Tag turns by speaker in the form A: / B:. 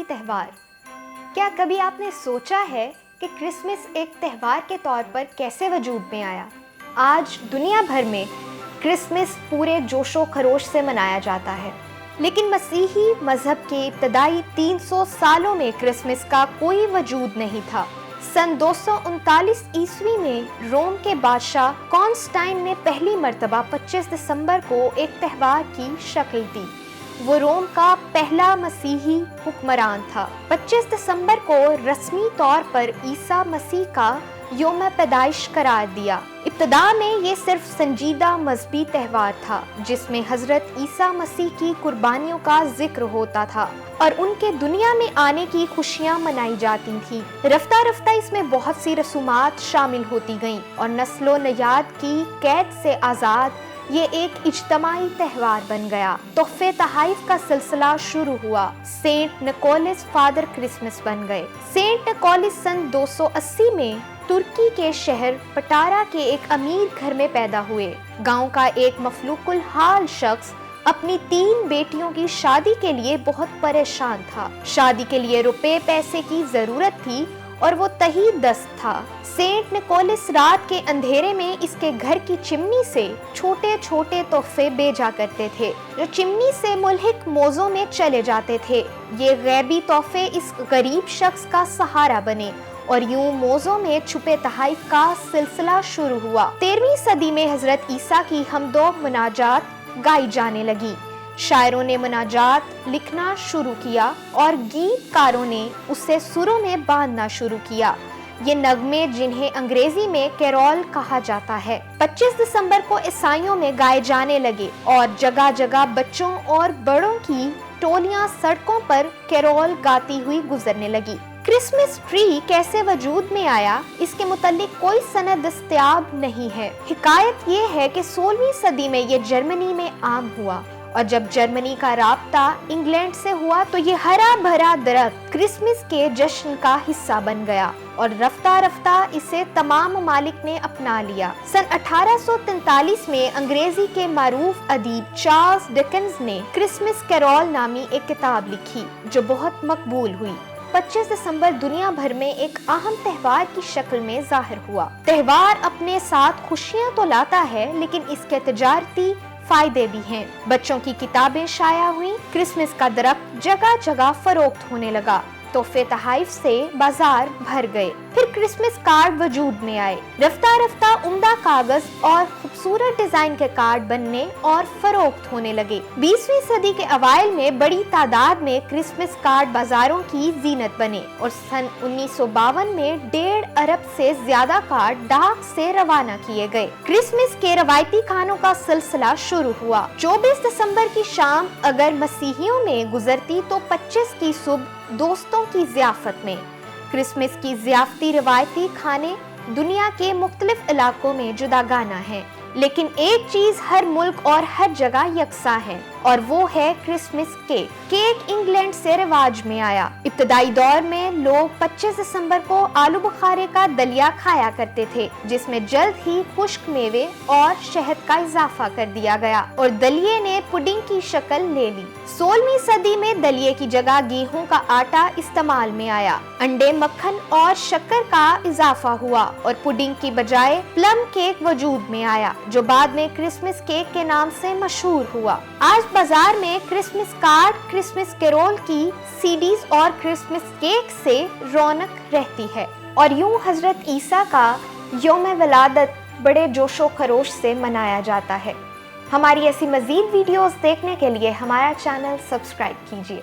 A: مذہبی تہوار۔ کیا کبھی آپ نے سوچا ہے کہ کرسمس ایک تہوار کے طور پر کیسے وجود میں آیا؟ آج دنیا بھر میں کرسمس پورے جوش و خروش سے منایا جاتا ہے، لیکن مسیحی مذہب کے ابتدائی 300 سالوں میں کرسمس کا کوئی وجود نہیں تھا۔ سن 239 عیسوی میں روم کے بادشاہ کانسٹائن نے پہلی مرتبہ 25 دسمبر کو ایک تہوار کی شکل دی۔ وہ روم کا پہلا مسیحی حکمران تھا۔ 25 دسمبر کو رسمی طور پر عیسیٰ مسیح کا یوم پیدائش قرار دیا۔ ابتدا میں یہ صرف سنجیدہ مذہبی تہوار تھا جس میں حضرت عیسیٰ مسیح کی قربانیوں کا ذکر ہوتا تھا اور ان کے دنیا میں آنے کی خوشیاں منائی جاتی تھیں۔ رفتہ رفتہ اس میں بہت سی رسومات شامل ہوتی گئیں اور نسل و نیاد کی قید سے آزاد یہ ایک اجتماعی تہوار بن گیا۔ تحفے تحائف کا سلسلہ شروع ہوا۔ سینٹ نکولس فادر کرسمس بن گئے۔ سینٹ نکولس سن 280 میں ترکی کے شہر پٹارا کے ایک امیر گھر میں پیدا ہوئے۔ گاؤں کا ایک مفلوق الحال شخص اپنی 3 بیٹیوں کی شادی کے لیے بہت پریشان تھا۔ شادی کے لیے روپے پیسے کی ضرورت تھی اور وہ تہی دست تھا۔ سینٹ نکولس رات کے اندھیرے میں اس کے گھر کی چمنی سے چھوٹے چھوٹے تحفے بھیجا کرتے تھے جو چمنی سے ملحق موزوں میں چلے جاتے تھے۔ یہ غیبی تحفے اس غریب شخص کا سہارا بنے اور یوں موزوں میں چھپے تحائف کا سلسلہ شروع ہوا۔ 13ویں صدی میں حضرت عیسیٰ کی حمد و مناجات گائی جانے لگی۔ شاعروں نے مناجات لکھنا شروع کیا اور گیت کاروں نے اسے سروں میں باندھنا شروع کیا۔ یہ نغمے جنہیں انگریزی میں کیرول کہا جاتا ہے 25 دسمبر کو عیسائیوں میں گائے جانے لگے اور جگہ جگہ بچوں اور بڑوں کی ٹولیاں سڑکوں پر کیرول گاتی ہوئی گزرنے لگی۔ کرسمس ٹری کیسے وجود میں آیا اس کے متعلق کوئی سند دستیاب نہیں ہے۔ حکایت یہ ہے کہ 16ویں صدی میں یہ جرمنی میں عام ہوا اور جب جرمنی کا رابطہ انگلینڈ سے ہوا تو یہ ہرا بھرا درخت کرسمس کے جشن کا حصہ بن گیا اور رفتہ رفتہ اسے تمام ممالک نے اپنا لیا۔ سن 1843 میں انگریزی کے معروف ادیب چارلس ڈکنز نے کرسمس کیرول نامی ایک کتاب لکھی جو بہت مقبول ہوئی۔ 25 دسمبر دنیا بھر میں ایک اہم تہوار کی شکل میں ظاہر ہوا۔ تہوار اپنے ساتھ خوشیاں تو لاتا ہے لیکن اس کے تجارتی فائدے بھی ہیں۔ بچوں کی کتابیں شائع ہوئیں، کرسمس کا درخت جگہ جگہ فروخت ہونے لگا، تحفے تحائف سے بازار بھر گئے۔ پھر کرسمس کارڈ وجود میں آئے۔ رفتہ رفتہ عمدہ کاغذ اور خوبصورت ڈیزائن کے کارڈ بننے اور فروخت ہونے لگے۔ 20ویں صدی کے اوائل میں بڑی تعداد میں کرسمس کارڈ بازاروں کی زینت بنے اور سن 1952 میں 1.5 ارب سے زیادہ کارڈ ڈاک سے روانہ کیے گئے۔ کرسمس کے روایتی کھانوں کا سلسلہ شروع ہوا۔ 24 دسمبر کی شام اگر مسیحیوں میں گزرتی تو 25 کی صبح دوستوں کی ضیافت میں۔ کرسمس کی ضیافتی روایتی کھانے دنیا کے مختلف علاقوں میں جداگانہ ہیں، لیکن ایک چیز ہر ملک اور ہر جگہ یکساں ہے اور وہ ہے کرسمس کیک۔ کیک انگلینڈ سے رواج میں آیا۔ ابتدائی دور میں لوگ 25 دسمبر کو آلو بخارے کا دلیا کھایا کرتے تھے جس میں جلد ہی خشک میوے اور شہد کا اضافہ کر دیا گیا اور دلیے نے پڈنگ کی شکل لے لی۔ 16ویں صدی میں دلیے کی جگہ گیہوں کا آٹا استعمال میں آیا۔ انڈے، مکھن اور شکر کا اضافہ ہوا اور پڈنگ کی بجائے پلم کیک وجود میں آیا جو بعد میں کرسمس کیک کے نام سے مشہور ہوا۔ آج بازار میں کرسمس کارڈ، کرسمس کیرول کی CDs اور کرسمس کیک سے رونق رہتی ہے اور یوں حضرت عیسیٰ کا یوم ولادت بڑے جوش و خروش سے منایا جاتا ہے۔ ہماری ایسی مزید ویڈیوز دیکھنے کے لیے ہمارا چینل سبسکرائب کیجیے۔